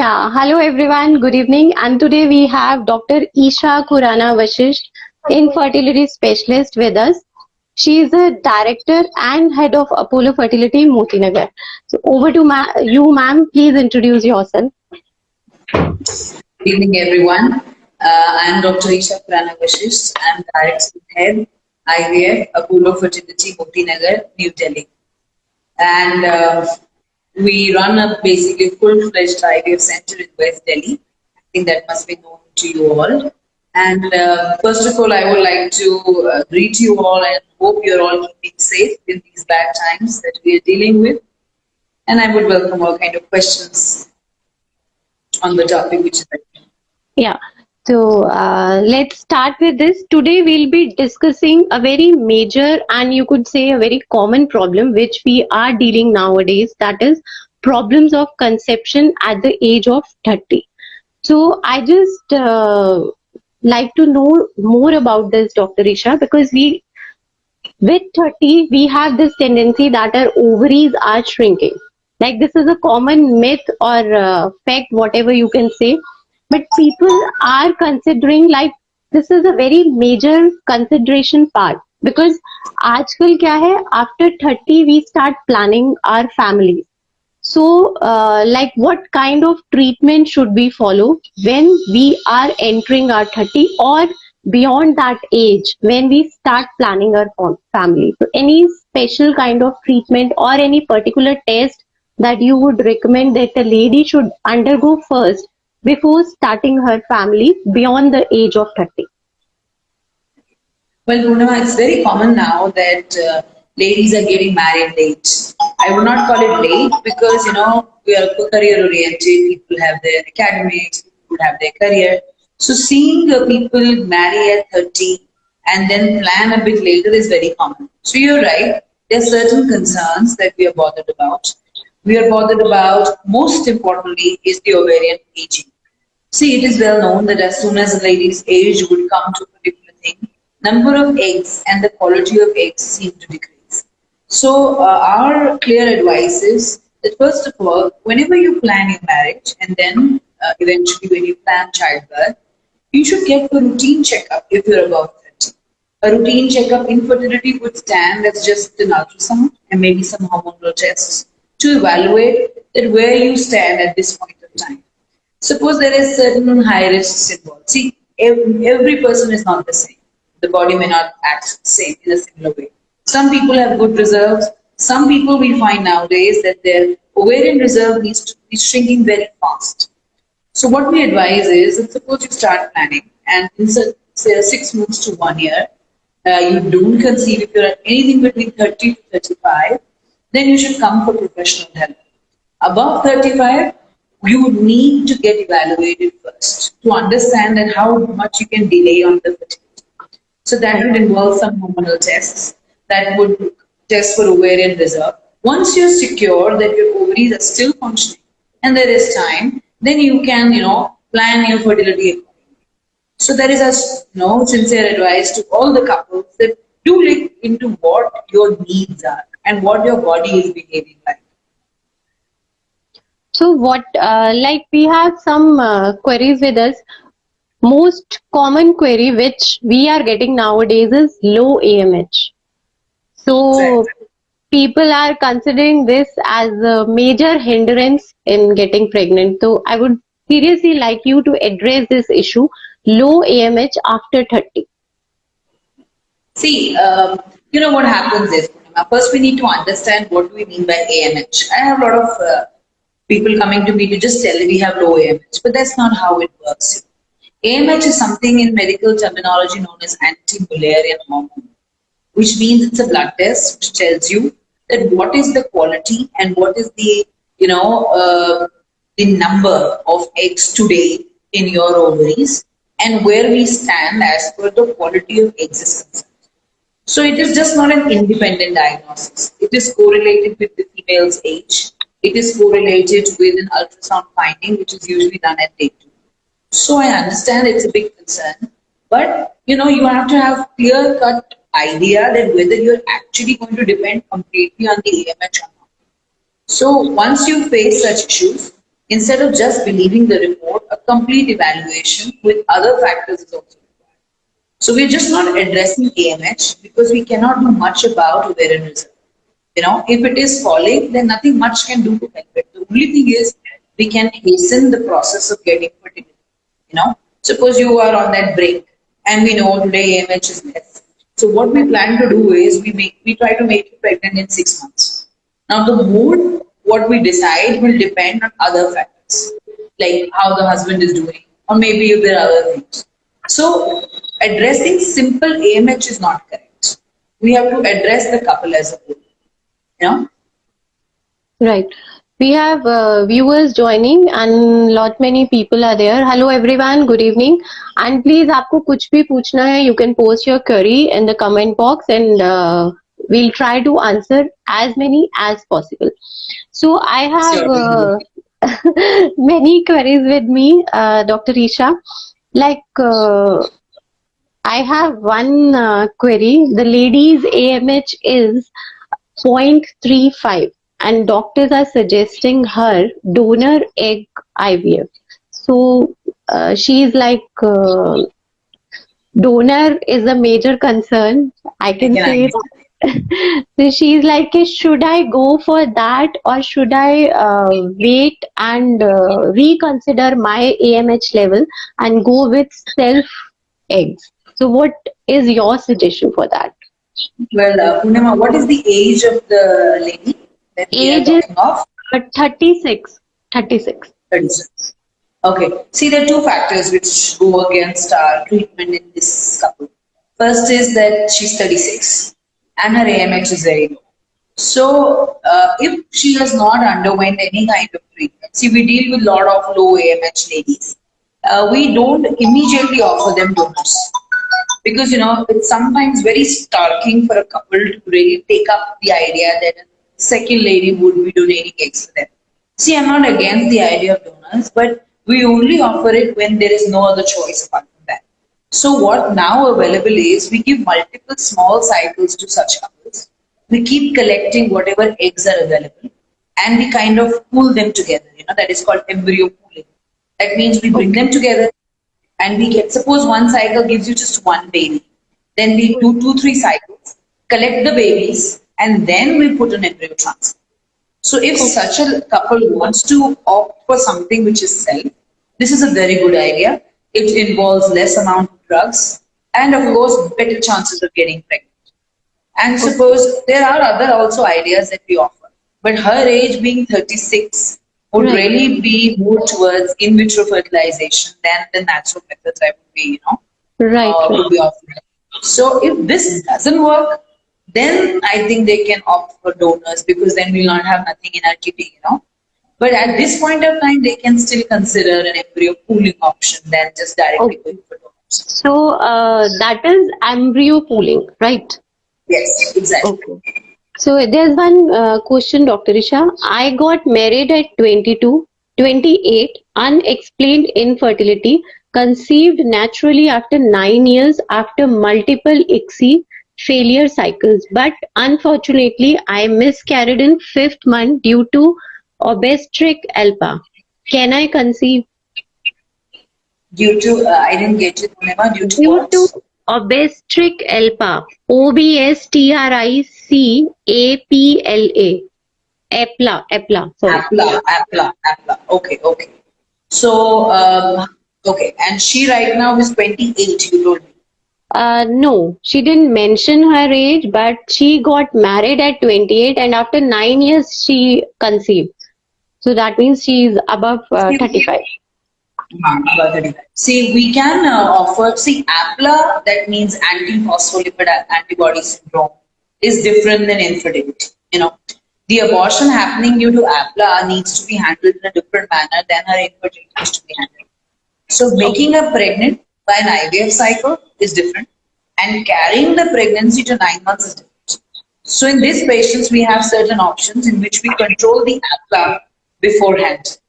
Yeah, hello everyone, good evening. And today we have Dr. Isha Khurana Vashisht, infertility specialist with us. She is a director and head of Apollo Fertility, Motinagar. So over to you, ma'am. Please introduce yourself. Good evening, everyone. I am Dr. Isha Pranavashist. I am Director Head, IVF, Apollo Fertility, Motinagar, New Delhi. And we run a basically full-fledged IVF center in West Delhi. I think that must be known to you all. And first of all, I would like to greet you all and hope you're all keeping safe in these bad times that we are dealing with. And I would welcome all kind of questions on the topic which is Yeah. So let's start with this. Today we'll be discussing a very major and you could say a very common problem which we are dealing nowadays. That is problems of conception at the age of 30. So I just like to know more about this, Dr. Isha, because we with 30 we have this tendency that our ovaries are shrinking. Like this is a common myth or fact, whatever you can say. But people are considering like this is a very major consideration part because आजकल क्या है after 30 we start planning our families. So, like, what kind of treatment should we follow when we are entering our 30 or beyond that age when we start planning our family? So, any special kind of treatment or any particular test that you would recommend that a lady should undergo first before starting her family beyond the age of 30? Well, Purnima, it's very common now that ladies are getting married late. I would not call it late because, we are career oriented, people have their academics, people have their career. So, seeing people marry at 30 and then plan a bit later is very common. So, you're right, there are certain concerns that we are bothered about. We are bothered about, most importantly, is the ovarian aging. See, it is well known that as soon as a lady's age would come to a particular thing, number of eggs and the quality of eggs seem to decrease. So, our clear advice is that first of all, whenever you plan your marriage and then eventually when you plan childbirth, you should get a routine checkup if you're above 30. A routine checkup infertility would stand as just an ultrasound and maybe some hormonal tests to evaluate that where you stand at this point of time. Suppose there is certain high risks involved. See, every person is not the same. The body may not act the same in a similar way. Some people have good reserves. Some people we find nowadays that their ovarian reserve needs to be shrinking very fast. So what we advise is, that suppose you start planning and in say 6 months to 1 year, you don't conceive if you're at anything between 30 to 35, then you should come for professional help. Above 35, you would need to get evaluated first to understand that how much you can delay on the fertility. So that would involve some hormonal tests that would test for ovarian reserve. Once you're secure that your ovaries are still functioning and there is time, then you can, plan your fertility accordingly. So there is a sincere advice to all the couples that do look into what your needs are and what your body is behaving like. So, what like we have some queries with us. Most common query which we are getting nowadays is low AMH. Right. So people are considering this as a major hindrance in getting pregnant. So I would seriously like you to address this issue, low AMH after 30. See, what happens is, first we need to understand what we mean by AMH. I have a lot of people coming to me to just tell me we have low AMH, but that's not how it works. AMH is something in medical terminology known as anti-Mullerian hormone, which means it's a blood test which tells you that what is the quality and what is the number of eggs today in your ovaries and where we stand as per the quality of eggs is concerned. So it is just not an independent diagnosis. It is correlated with the female's age. It is correlated with an ultrasound finding, which is usually done at day 2. So I understand it's a big concern, but you have to have clear-cut idea that whether you're actually going to depend completely on the AMH or not. So once you face such issues, Instead of just believing the report, a complete evaluation with other factors is also required. So we're just not addressing AMH because we cannot do much about ovarian reserve. If it is falling, then nothing much can do to help it. The only thing is we can hasten the process of getting fertility. Suppose you are on that brink, and we know today AMH is less. So what we plan to do is we try to make you pregnant in 6 months. Now the mood, what we decide will depend on other factors, like how the husband is doing, or maybe if there are other things. So addressing simple AMH is not correct. We have to address the couple as a whole. You know, Right. We have viewers joining and lot many people are there. Hello everyone, good evening. And please आपको कुछ भी पूछना है, you can post your query in the comment box and we'll try to answer as many as possible. So I have sure. many queries with me, Dr. Isha. Like I have one query. The lady's AMH is 0.35 and doctors are suggesting her donor egg IVF. So she's like donor is a major concern. I can Can say I? that. So she's like, should I go for that or should I wait and reconsider my AMH level and go with self eggs? So what is your suggestion for that? Well, Purnima, what is the age of the lady that we are Age is talking of? 36. 36. 36. Okay. See, there are two factors which go against our treatment in this couple. First is that she's 36 and her AMH is very low. So, if she has not underwent any kind of treatment, see, we deal with a lot of low AMH ladies. We don't immediately offer them donors because it's sometimes very startling for a couple to really take up the idea that a second lady would be donating eggs for them. See, I'm not against the idea of donors, but we only offer it when there is no other choice apart from that. So what now available is we give multiple small cycles to such couples. We keep collecting whatever eggs are available and we kind of pool them together. That is called embryo pooling. That means we bring them together and we get, suppose one cycle gives you just one baby. Then we do 2, 3 cycles, collect the babies, and then we put an embryo transfer. So if such a couple wants to opt for something which is self, this is a very good idea. It involves less amount of drugs and of course better chances of getting pregnant. And suppose there are other also ideas that we offer, but her age being 36 would Right. really be more towards in vitro fertilization than the natural methods I would be, Right, right. would be offering. So if this doesn't work, then I think they can opt for donors because then we'll not have nothing in our kitty. But at this point of time, they can still consider an embryo pooling option than just directly Okay. going for donors. So that is embryo pooling, right? Yes, exactly. Okay. So there's one question, Dr. Isha. I got married at 22, 28, unexplained infertility, conceived naturally after 9 years after multiple ICSI failure cycles. But unfortunately, I miscarried in fifth month due to obstetric alpha. Can I conceive? Due to, I didn't get it, Purnima, due to Due what? to obstetric alpha, OBSTRICAPLA, APLA, sorry. Apla. Okay. So, okay. And she right now is 28, you told me. No, she didn't mention her age, but she got married at 28 and after 9 years she conceived. So that means she's above 35. About 35. See, we can offer, see, APLA, that means anti-phospholipid antibody syndrome, is different than infertility. The abortion happening due to APLA needs to be handled in a different manner than her infertility needs to be handled. So making her pregnant by an IVF cycle is different, and carrying the pregnancy to 9 months is different. So in these patients, we have certain options in which we control the APLA beforehand,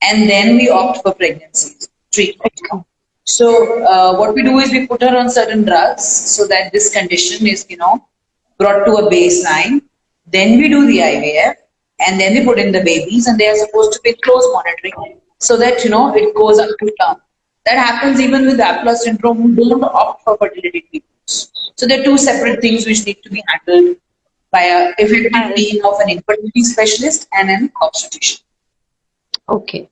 and then we opt for pregnancy treatment. So what we do is we put her on certain drugs so that this condition is, brought to a baseline. Then we do the IVF, and then we put in the babies, and they are supposed to be close monitoring so that it goes up to term. That happens even with Aplar syndrome who don't opt for fertility treatments. So there are two separate things which need to be handled by a effective I'll- team of an infertility specialist and an obstetrician. Okay.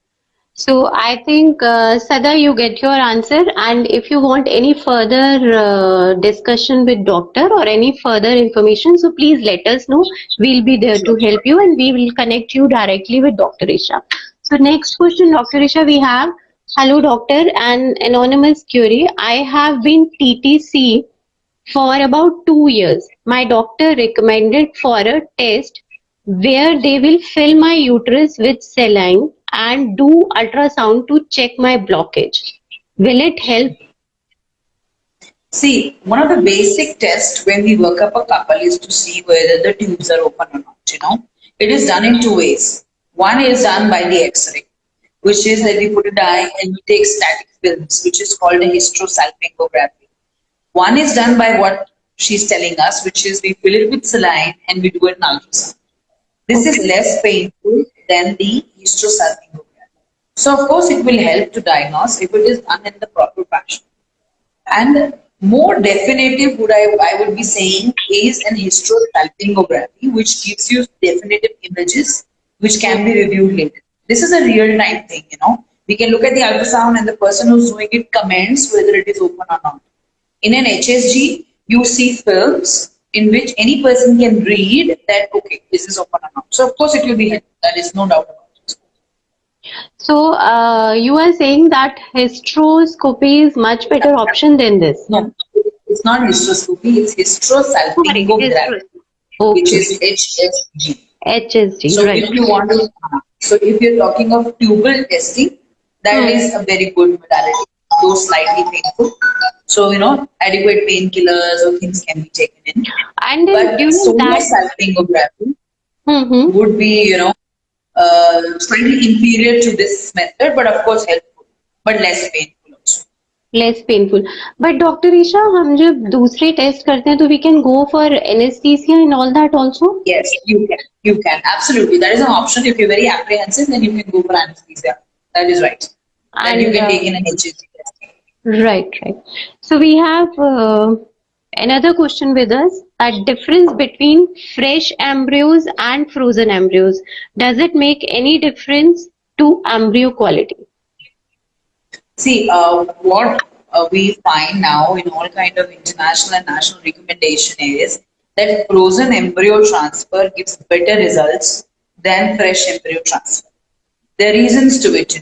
So I think, Sada, you get your answer. And if you want any further discussion with doctor or any further information, so please let us know. We'll be there to Sure. help you, and we will connect you directly with Dr. Isha. So next question, Dr. Isha, we have, hello doctor, an anonymous query. I have been TTC for about 2 years. My doctor recommended for a test where they will fill my uterus with saline and do ultrasound to check my blockage. Will it help? See, one of the basic tests when we work up a couple is to see whether the tubes are open or not. It is done in two ways. One is done by the X-ray, which is that we put a dye and we take static films, which is called a hysterosalpingography. One is done by what she's telling us, which is we fill it with saline and we do an ultrasound. This is Okay. less painful than the hysterosalpingography. So, of course, it will help to diagnose if it is done in the proper fashion. And more definitive, I would be saying, is an hysterosalpingography, which gives you definitive images which can be reviewed later. This is a real time thing. We can look at the ultrasound and the person who's doing it comments whether it is open or not. In an HSG, you see films in which any person can read that, okay, this is open or not. So, of course, it will be helpful. There is no doubt about it. So you are saying that hysteroscopy is much better option than this. No, it's not hysteroscopy, it's Sorry, hysterosalpingography, hysteros. which Okay. is HSG. HSG, So right. if you want to, if you're talking of tubal testing, that Hmm. is a very good modality, though slightly painful. So, adequate painkillers or things can be taken in. And then But during solo that, salpingography hmm, would be, slightly inferior to this method, but of course helpful, but less painful also. less painful. But Dr. Isha, हम जब दूसरे test करते हैं तो we can go for anesthesia and all that also. Yes, you can. You can. Absolutely. That is an option. If you're very apprehensive, then you can go for anesthesia. That is right. That you And can take in an HSG test. right, right. So we have another question with us. That difference between fresh embryos and frozen embryos. Does it make any difference to embryo quality? See, what we find now in all kind of international and national recommendation is that frozen embryo transfer gives better results than fresh embryo transfer. There are reasons to it,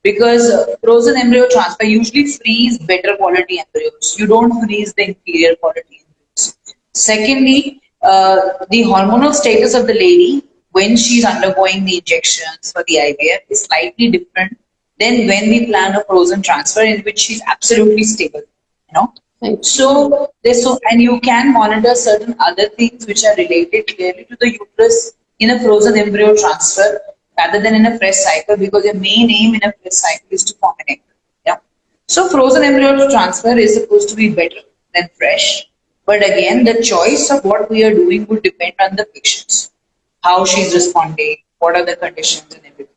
because frozen embryo transfer usually freeze better quality embryos. You don't freeze the inferior quality embryos. Secondly, the hormonal status of the lady when she's undergoing the injections for the IVF is slightly different than when we plan a frozen transfer in which she's absolutely stable. You know, Right. and you can monitor certain other things which are related clearly to the uterus in a frozen embryo transfer rather than in a fresh cycle because your main aim in a fresh cycle is to form an egg. Yeah. So frozen embryo transfer is supposed to be better than fresh. But again, the choice of what we are doing would depend on the patients, how she's responding, what are the conditions and everything.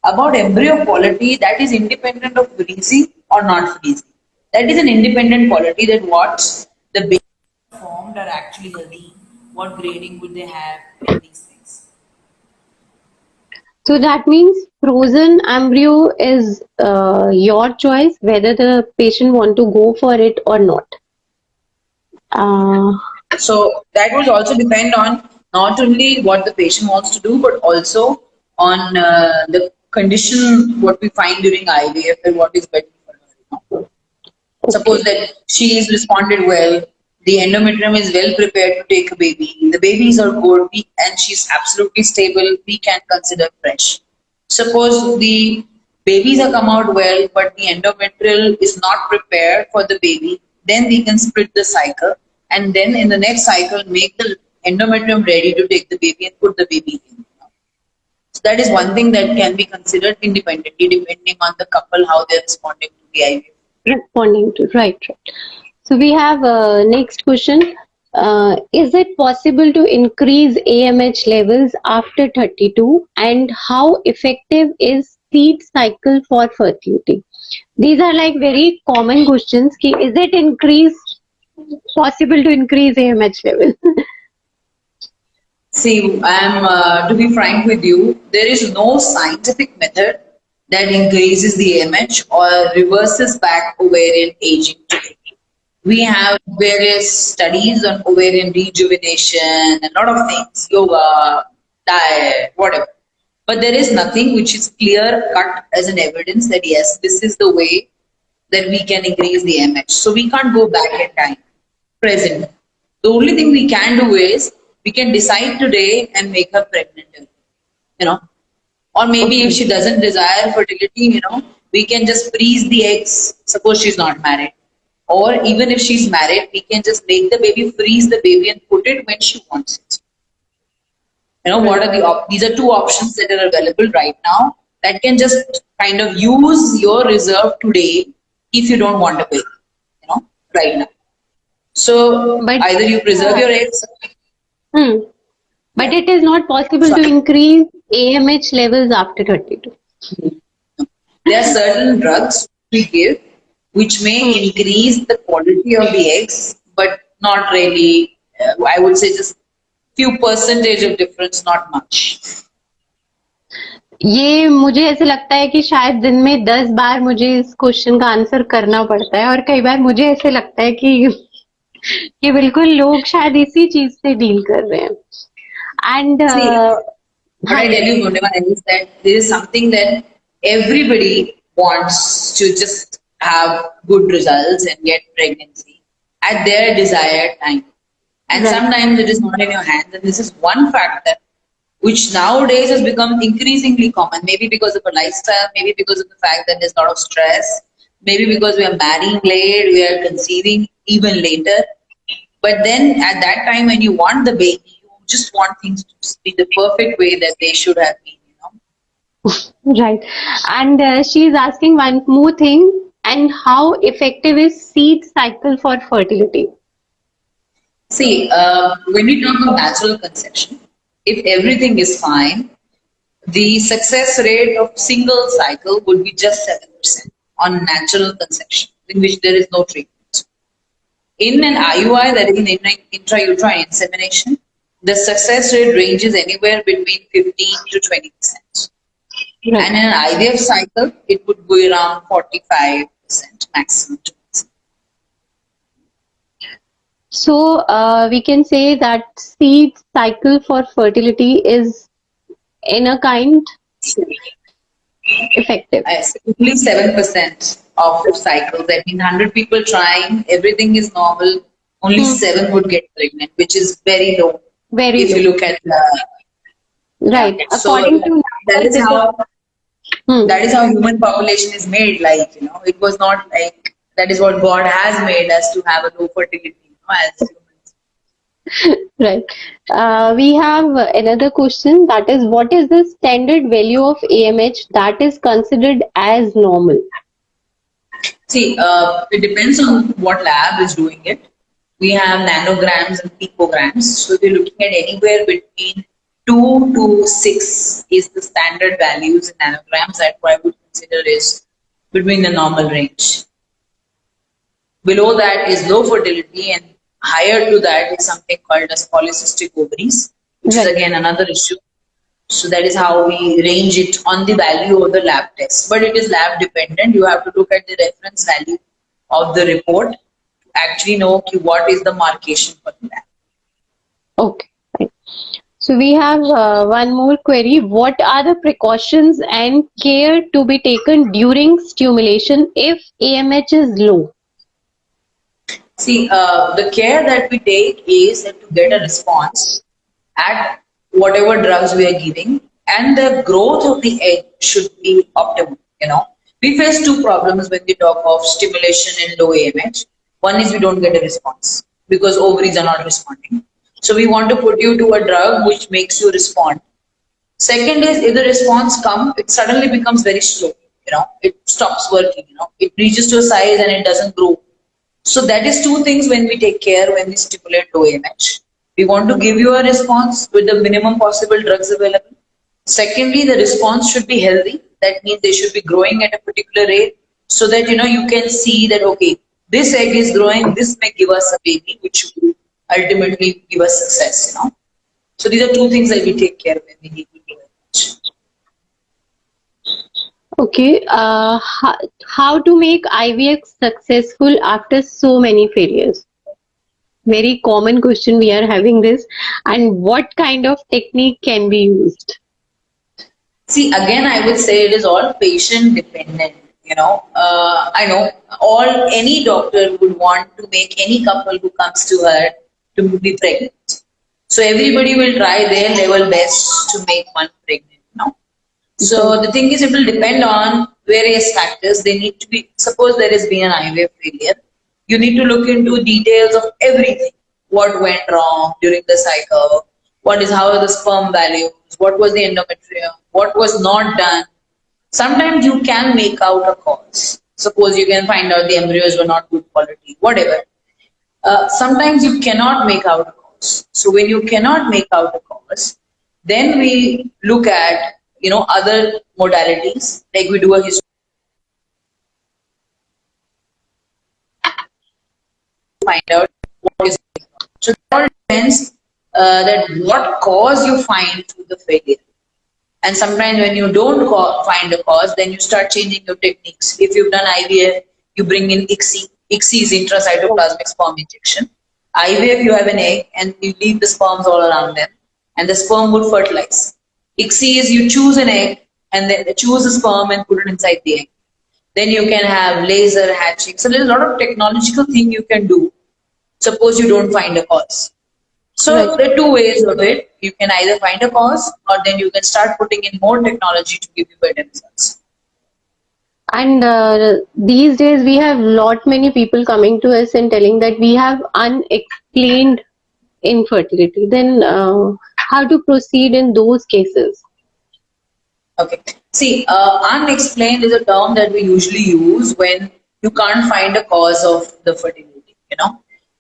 About embryo quality, that is independent of freezing or not freezing. That is an independent quality that what the baby formed are actually healthy, what grading would they have, and these things. So that means frozen embryo is your choice whether the patient want to go for it or not. Uh, So that would also depend on not only what the patient wants to do, but also on the condition, what we find during IVF and what is better for her. Suppose okay. that she is responded well, the endometrium is well prepared to take a baby, the babies are good, and she's absolutely stable, we can consider fresh. Suppose the babies have come out well, but the endometrial is not prepared for the baby, then we can split the cycle and then in the next cycle make the endometrium ready to take the baby and put the baby in. So that is one thing that can be considered independently depending on the couple how they're responding to the IVF. Responding to right, right. So we have next question. Is it possible to increase AMH levels after 32, and how effective is seed cycle for fertility? These are like very common questions. Is it possible to increase AMH level? See, to be frank with you, there is no scientific method that increases the AMH or reverses back ovarian aging today. We have various studies on ovarian rejuvenation and a lot of things, yoga, diet, whatever. But there is nothing which is clear cut as an evidence that yes, this is the way that we can increase the MH. So we can't go back in time, present. The only thing we can do is we can decide today and make her pregnant, you know. Or maybe if Okay. she doesn't desire fertility, we can just freeze the eggs. Suppose she's not married. Or even if she's married, we can just make the baby, freeze the baby and put it when she wants it. What Right. are these are two options that are available right now that can just kind of use your reserve today if you don't want a baby, right now. So But either you preserve your eggs. hmm, but Yeah. it is not possible to Sorry. increase AMH levels after 32. There are certain drugs we give which may Hmm. increase the quality of the eggs, but not really. I would say just few percentage of difference, not much. ये मुझे ऐसे लगता है कि शायद दिन में 10 बार मुझे इस क्वेश्चन का आंसर करना पड़ता है, और कई बार मुझे ऐसे लगता है कि बिल्कुल लोग शायद इसी चीज से डील कर रहे हैं. एंड See, what हाँ I tell जी. you, Purnima, is that there is something that everybody wants to just have good results and get pregnancy at their desired time. And Right. sometimes it is not in your hands. And this is one factor which nowadays has become increasingly common. Maybe because of a lifestyle, maybe because of the fact that there's a lot of stress, maybe because we are marrying late, we are conceiving even later. But then at that time when you want the baby, you just want things to be the perfect way that they should have been. Right. And she is asking one more thing. And how effective is seed cycle for fertility? See, when we talk of natural conception, if everything is fine, the success rate of single cycle would be just 7% on natural conception, in which there is no treatment. In an IUI, that is in intrauterine insemination, the success rate ranges anywhere between 15 to 20%. Right. And in an IVF cycle, it would be around 45% maximum. So we can say that seed cycle for fertility is in a kind effective. Yes, only 7% of cycles. That means 100 people trying, everything is normal. Only Hmm. 7 would get pregnant, which is very low Very if you low. look at yeah. Right. So According to that numbers, is it is. how Hmm. human population is made. Like it was not like that is what God has made us to have a low fertility. As humans. Right. We have another question, that is, what is the standard value of AMH that is considered as normal? See, it depends on what lab is doing it. We have nanograms and picograms. So we're looking at anywhere between 2 to 6 is the standard values in nanograms that what I would consider is between the normal range. Below that is low fertility, and higher to that is something called as polycystic ovaries, which is Right. again another issue. So that is how we range it on the value of the lab test. But it is lab dependent. You have to look at the reference value of the report to actually know what is the marcation for the lab. Okay. Right. So we have one more query. What are the precautions and care to be taken during stimulation if AMH is low? See, the care that we take is to get a response at whatever drugs we are giving, and the growth of the egg should be optimal. We face two problems when we talk of stimulation in low AMH. One is we don't get a response because ovaries are not responding. So we want to put you to a drug which makes you respond. Second is if the response comes, it suddenly becomes very slow. It stops working. It reaches to a size and it doesn't grow. So that is two things when we take care when we stipulate low AMH. We want to give you a response with the minimum possible drugs available. Secondly, the response should be healthy. That means they should be growing at a particular rate so that you can see that okay, this egg is growing, this may give us a baby, which will ultimately give us success. So these are two things that we take care when we need to do AMH. Okay, how to make IVF successful after so many failures? Very common question we are having this, and what kind of technique can be used? See, again, I would say it is all patient dependent. I know all any doctor would want to make any couple who comes to her to be pregnant. So everybody will try their level best to make one pregnant. So the thing is, it will depend on various factors. They need to be, suppose there has been an IVF failure, you need to look into details of everything. What went wrong during the cycle? How are the sperm values? What was the endometrium? What was not done? Sometimes you can make out a cause. Suppose you can find out the embryos were not good quality, whatever. Sometimes you cannot make out a cause. So when you cannot make out a cause, then we look at other modalities like we do a history to find out what is going on. So it all depends that what cause you find to the failure. And sometimes when you don't find a cause, then you start changing your techniques. If you've done IVF, you bring in ICSI. ICSI is intracytoplasmic sperm injection. IVF, you have an egg and you leave the sperms all around them, and the sperm would fertilize. ICSI is you choose an egg and then choose a sperm and put it inside the egg. Then you can have laser hatching. So there's a lot of technological thing you can do. Suppose you don't find a cause. Right. So there are two ways of it. You can either find a cause or then you can start putting in more technology to give you better results. And these days we have lot many people coming to us and telling that we have unexplained infertility. Then how to proceed in those cases? Okay. See, unexplained is a term that we usually use when you can't find a cause of the fertility.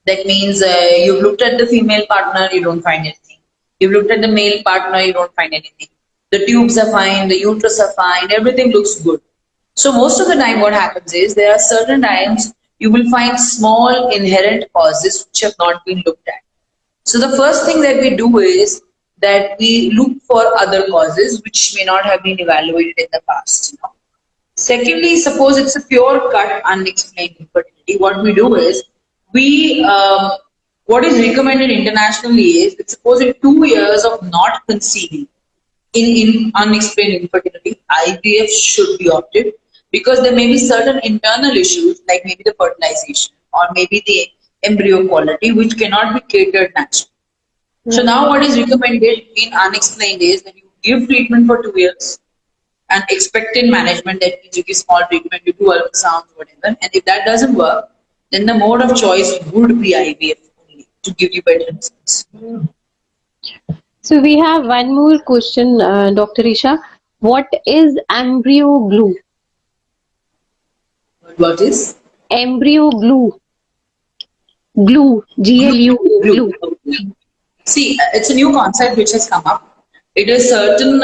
That means you've looked at the female partner, you don't find anything. You've looked at the male partner, you don't find anything. The tubes are fine, the uterus are fine, everything looks good. So most of the time what happens is there are certain times you will find small inherent causes which have not been looked at. So the first thing that we do is that we look for other causes which may not have been evaluated in the past. Secondly, suppose it's a pure cut unexplained infertility. What we do is we what is recommended internationally is that suppose in 2 years of not conceiving in unexplained infertility, IVF should be opted because there may be certain internal issues like maybe the fertilization or maybe the embryo quality which cannot be catered naturally. So now what is recommended in unexplained is that you give treatment for 2 years and expectant management, that means you give small treatment, you do ultrasounds, whatever. And if that doesn't work, then the mode of choice would be IVF only to give you better results. So we have one more question, Dr. Isha. What is embryo glue? What is? Embryo glue. Glue. GLU. Glue. Glue. See, it's a new concept which has come up. It is certain,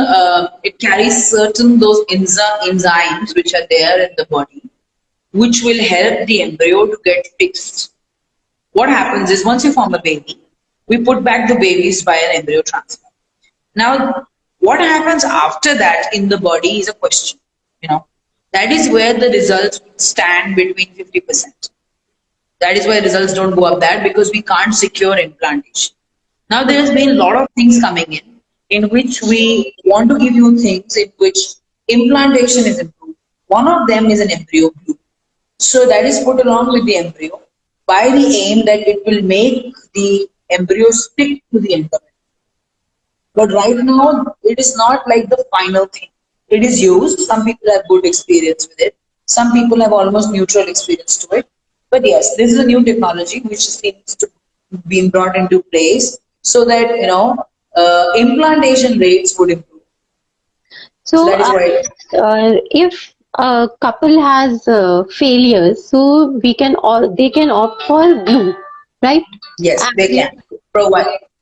it carries certain those enzymes which are there in the body, which will help the embryo to get fixed. What happens is once you form a baby, we put back the babies by an embryo transfer. Now, what happens after that in the body is a question. That is where the results stand between 50%. That is why results don't go up that because we can't secure implantation. Now there has been a lot of things coming in which we want to give you things in which implantation is improved. One of them is an embryo glue. So that is put along with the embryo by the aim that it will make the embryo stick to the endometrium. But right now, it is not like the final thing. It is used. Some people have good experience with it. Some people have almost neutral experience to it. But yes, this is a new technology which seems to be brought into place so that implantation rates would improve. So So that is why. if a couple has failures, so we can all they can opt for glue, right? Yes, they And can.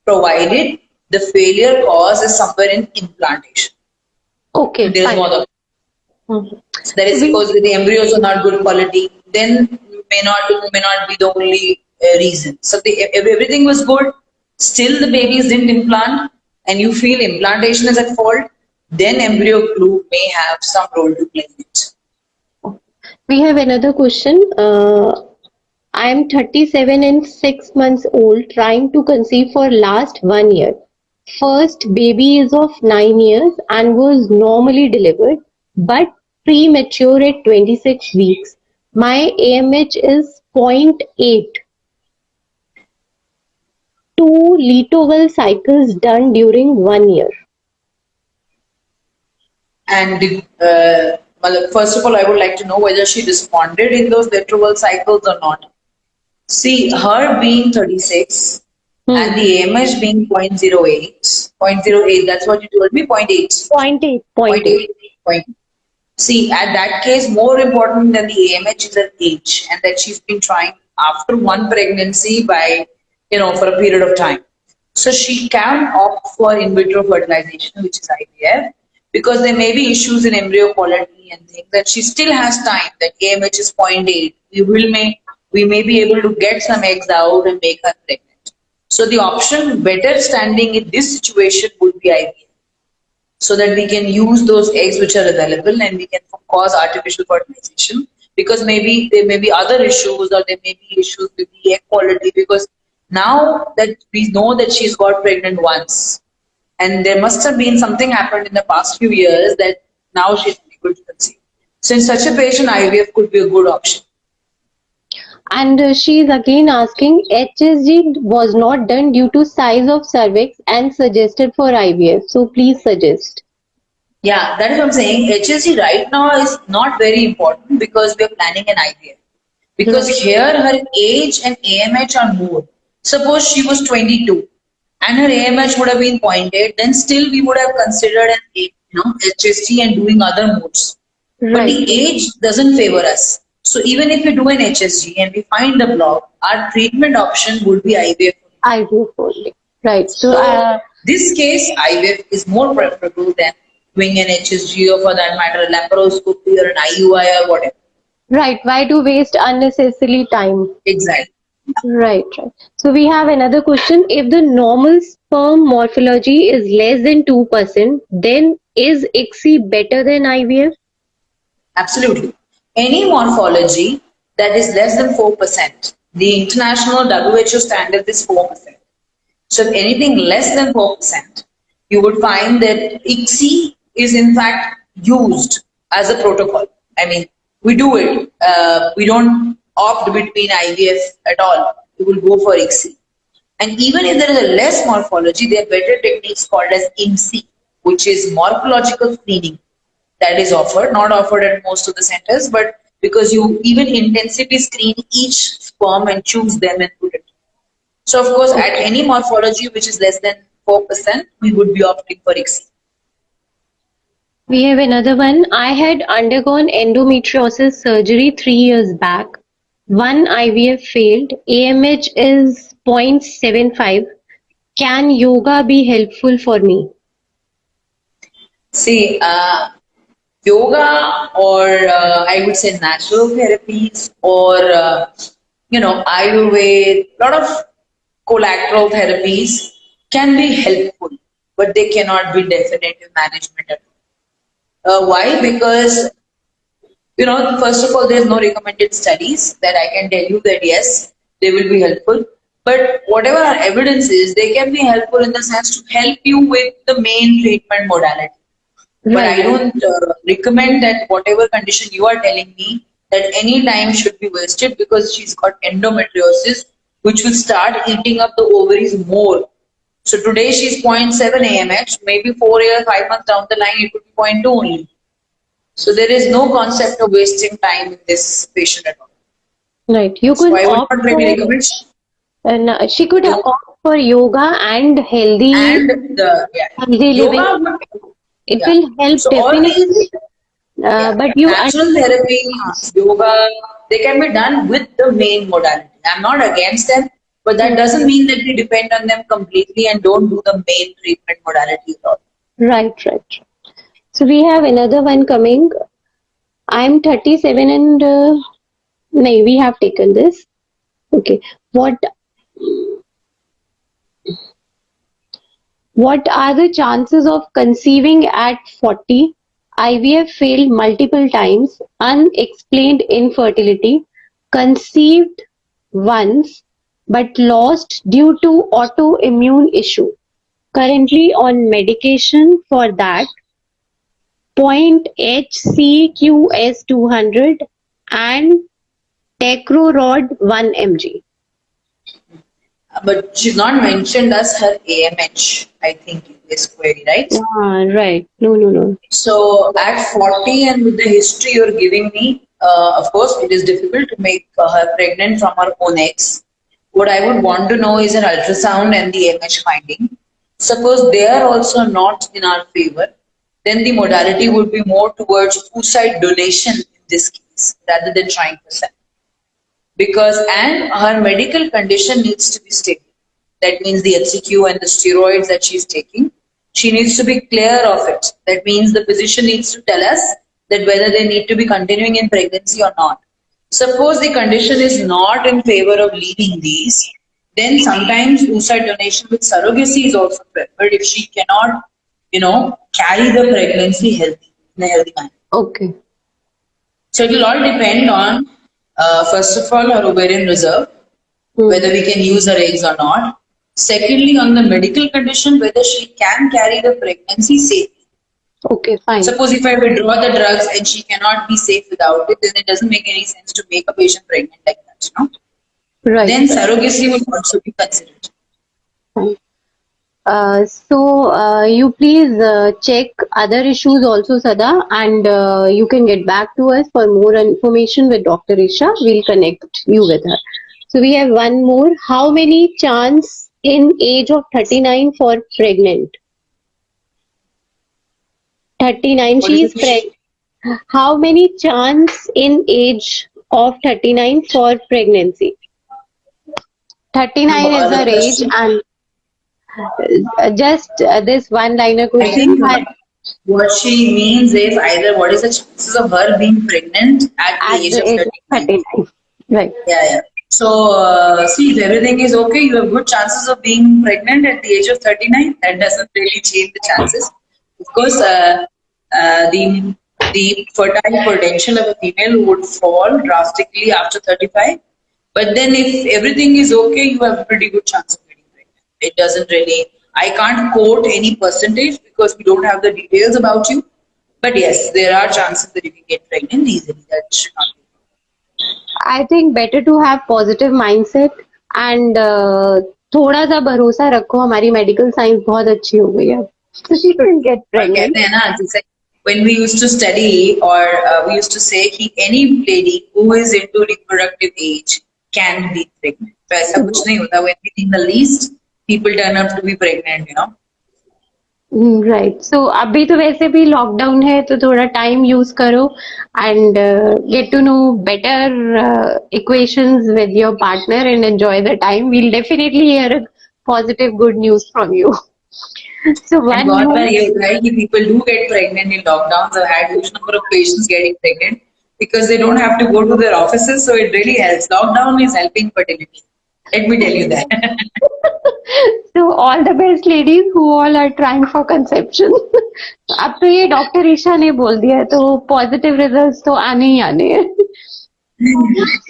Provided the failure cause is somewhere in implantation. okay, There is fine. no other. Mhm. So that So is we suppose the embryos are not good quality, then may not be the only reason. So if everything was good, still the babies didn't implant, and you feel implantation is at fault, then embryo glue may have some role to play in it. we have another question. I am 37 and 6 months old, trying to conceive for last 1 year. First baby is of 9 years and was normally delivered, but premature at 26 weeks. My AMH is point 0.8. Two Litovel cycles done during 1 year. And well, first of all, I would like to know whether she responded in those retrieval cycles or not. See, her being 36 and Hmm. the AMH being 0.08, that's what you told me, point 0.8. Point 0.8. Point Point 0.8. 0.8. Point. See, at that case, more important than the AMH is her age, and that she's been trying after one pregnancy by, for a period of time. So she can opt for in vitro fertilization, which is IVF, because there may be issues in embryo quality and things that she still has time. That AMH is point 0.8. We may be able to get some eggs out and make her pregnant. So the option better standing in this situation would be IVF, so that we can use those eggs which are available and we can cause artificial fertilization, because maybe there may be other issues or there may be issues with the egg quality, because now that we know that she's got pregnant once and there must have been something happened in the past few years that now she's able to conceive. So in such a patient, IVF could be a good option. And she is again asking, HSG was not done due to size of cervix and suggested for IVF. So please suggest. Yeah, that is what I'm saying. HSG right now is not very important because we are planning an IVF. Because Right. here her age and AMH are more. Suppose she was 22 and her AMH would have been point 0.8, then still we would have considered an HSG and doing other modes. But the Right. age doesn't favor us. So even if we do an HSG and we find the block, our treatment option would be IVF. IVF only. Right. So, So this case, IVF is more preferable than doing an HSG or for that matter, a laparoscopy or an IUI or whatever. right. Why to waste unnecessarily time? Exactly. Right. Right. So we have another question. If the normal sperm morphology is less than 2%, then is ICSI better than IVF? Absolutely. Any morphology that is less than 4%, the international WHO standard is 4%. So if anything less than 4%, you would find that ICSI is in fact used as a protocol. I mean, we do it. We don't opt between IVF at all. We will go for ICSI. And even if there is a less morphology, there are better techniques called as IMSI, which is morphological screening, that is offered, not offered at most of the centers, but because you even intensity screen each sperm and choose them and put it. So of course, at Okay. any morphology which is less than 4%, we would be opting for ICSI. We have another one. I had undergone endometriosis surgery 3 years back. One IVF failed. AMH is 0.75. Can yoga be helpful for me? See, yoga or I would say natural therapies or Ayurveda, lot of collateral therapies can be helpful, but they cannot be definitive management at all. Why? Because first of all, there's no recommended studies that I can tell you that yes, they will be helpful. But whatever our evidence is, they can be helpful in the sense to help you with the main treatment modality. But I Right. don't recommend that whatever condition you are telling me that any time should be wasted, because she's got endometriosis, which will start eating up the ovaries more. So today she's zero point 0.7 AMH, maybe 4 years, 5 months down the line, it could be zero point 0.2 only. So there is no concept of wasting time in this patient at all. Right. You So could I would opt not really for, recommend and she could yoga opt for yoga and and the yeah, healthy living. yoga. It Yeah. will help So all these definitely. Yeah. But you Natural therapies, yoga, they can be done with the main modality. I'm not against them, but that doesn't mean that we depend on them completely and don't do the main treatment modality at all. right, right. So we have another one coming. I'm 37 and no, we have taken this. Okay. What are the chances of conceiving at 40? IVF failed multiple times, unexplained infertility, conceived once but lost due to autoimmune issue. Currently on medication for that, point HCQS 200 and Tecrorod 1 mg. But she's not mentioned as her AMH, I think, in this query, right? Right. No, no, no. So at 40 and with the history you're giving me, of course, it is difficult to make her pregnant from her own eggs. What I would want to know is an ultrasound and the MH finding. Suppose they are also not in our favor, then the modality would be more towards oocyte donation in this case rather than trying to sell, because and her medical condition needs to be stable. That means the HCQ and the steroids that she's taking, she needs to be clear of it. That means the physician needs to tell us that whether they need to be continuing in pregnancy or not. Suppose the condition is not in favor of leaving these, then sometimes oocyte donation with surrogacy is also preferred if she cannot, carry the pregnancy healthy in a healthy manner. Okay. So it will all depend on, first of all, her ovarian reserve, whether we can use her eggs or not. Secondly, on the medical condition, whether she can carry the pregnancy safely. Okay, fine. Suppose if I withdraw the drugs and she cannot be safe without it, then it doesn't make any sense to make a patient pregnant like that. Right. Then surrogacy will also be considered. Fine. You please check other issues also, Sada, and you can get back to us for more information with Dr. Isha. We'll connect you with her. So we have one more. How many chance in age of 39 for pregnant? 39. What She is is it? pregnant. How many chance in age of 39 for pregnancy? 39 is The her age, question, and just this one liner I question. think what she means is either what is the chances of her being pregnant at the At age the of age of 39. 39. Right. Yeah, yeah. So, see, if everything is okay, you have good chances of being pregnant at the age of 39. That doesn't really change the chances. Of course, the fertile potential of a female would fall drastically after 35. But then, if everything is okay, you have a pretty good chance of getting pregnant. It doesn't really, I can't quote any percentage because we don't have the details about you. But yes, there are chances that you can get pregnant easily. That should not be. I think better to have positive mindset and थोड़ा सा भरोसा रखो हमारी medical science बहुत अच्छी हो गई है. So she can get और pregnant. कहते हैं ना जैसे when we used to study or we used to say कि any lady who is into reproductive age can be pregnant. तो ऐसा कुछ नहीं होता. When we think the least, people turn out to be pregnant. Right so अभी तो वैसे भी लॉकडाउन है तो थोड़ा टाइम यूज करो and get to know better equations with your partner and enjoy the time we'll definitely hear positive good news from you so And one बहुत more बार ये होता है कि people do get pregnant in lockdowns. I've had huge number of patients getting pregnant because they don't have to go to their offices, so it really helps. Lockdown is helping fertility. Let me tell you that. so all the best ladies who all are trying for conception अब तो ये doctor Isha ने बोल दिया है तो positive results तो आने ही आने हैं.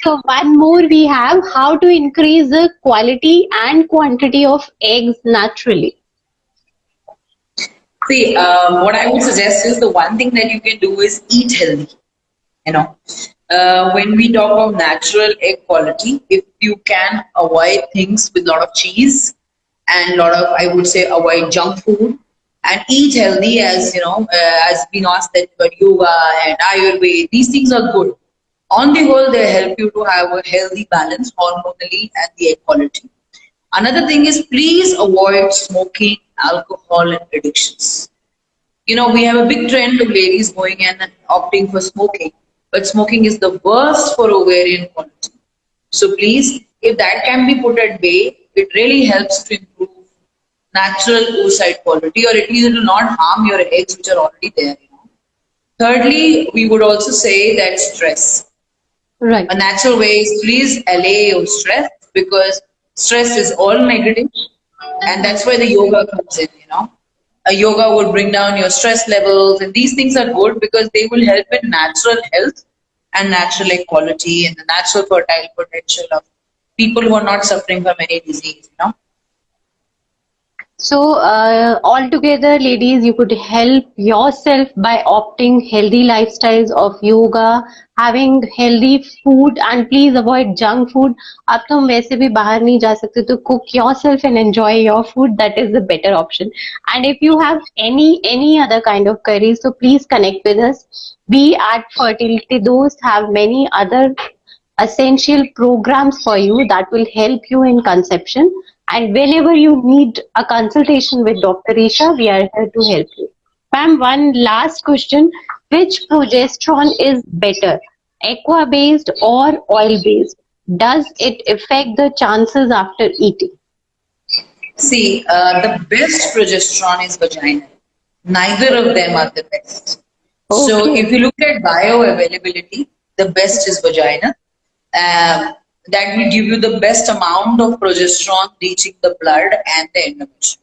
So one more we have how to increase the quality and quantity of eggs naturally. See, what I would suggest is the one thing that you can do is eat healthy. When we talk of natural egg quality, if you can avoid things with a lot of cheese and a lot of, I would say, avoid junk food and eat healthy, as been asked that yoga and Ayurveda, these things are good. On the whole, they help you to have a healthy balance hormonally and the egg quality. Another thing is please avoid smoking, alcohol, and addictions. We have a big trend of ladies going and opting for smoking, but smoking is the worst for ovarian quality. So please, if that can be put at bay, it really helps to improve natural oocyte quality, or at least it will not harm your eggs which are already there. Thirdly, we would also say that stress. Right. A natural way is please allay your stress, because stress is all negative, and that's where the yoga comes in. A yoga would bring down your stress levels, and these things are good because they will help in natural health and natural equality and the natural fertile potential of people who are not suffering from any disease. So, altogether, ladies, you could help yourself by opting healthy lifestyles of yoga, having healthy food, and please avoid junk food. अब तो हम वैसे भी बाहर नहीं जा सकते, तो cook yourself and enjoy your food. That is the better option. And if you have any other kind of queries, so please connect with us. We at Fertility Dost have many other essential programs for you that will help you in conception. And whenever you need a consultation with Dr. Isha, we are here to help you. Ma'am, one last question. Which progesterone is better, aqua based or oil based? Does it affect the chances after eating? See, the best progesterone is vaginal. Neither of them are the best. So, Okay. if you look at bioavailability, the best is vaginal. That will give you the best amount of progesterone reaching the blood and the endometrium.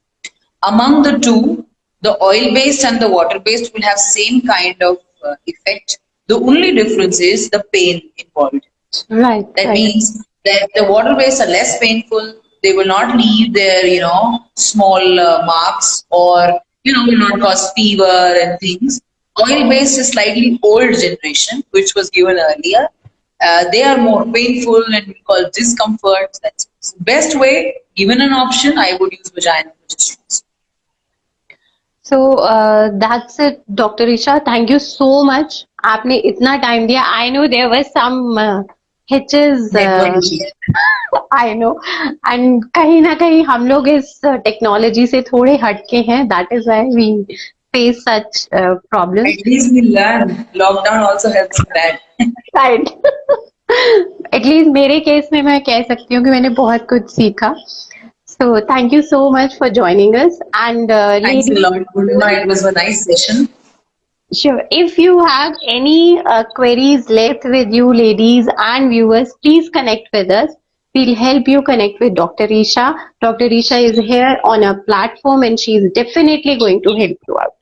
Among the two, the oil-based and the water-based will have same kind of effect. The only difference is the pain involved. Right, That right. means that the waterways are less painful. They will not leave their small marks, or will not cause fever and things. Oil-based is slightly old generation, which was given earlier. They are more painful and we call discomfort. That's the best way. Given an option, I would use vaginal progesterone. So that's it, Dr. Isha. Thank you so much. आपने इतना time दिया. I know there were some hitches. Network issue. I know. And कहीं ना कहीं हम लोग इस technology से थोड़े हटके हैं. That is why we face such problems. At least we learn. Lockdown also helps in that. Right. At least मेरे केस में मैं कह सकती हूँ कि मैंने बहुत कुछ सीखा. So thank you so much for joining us. And Thanks a ladies, lot, Purnima. It was a nice session. sure. If you have any queries left with you, ladies and viewers, please connect with us. We'll help you connect with Dr. Isha. Dr. Isha is here on a platform and she's definitely going to help you out.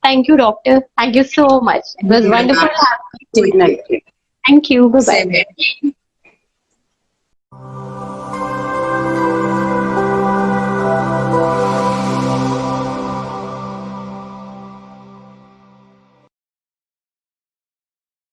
Thank you, Doctor. Thank you so much. It Thank was you, wonderful Rima. having you Take in our care. team. Thank you. Bye bye. Same here.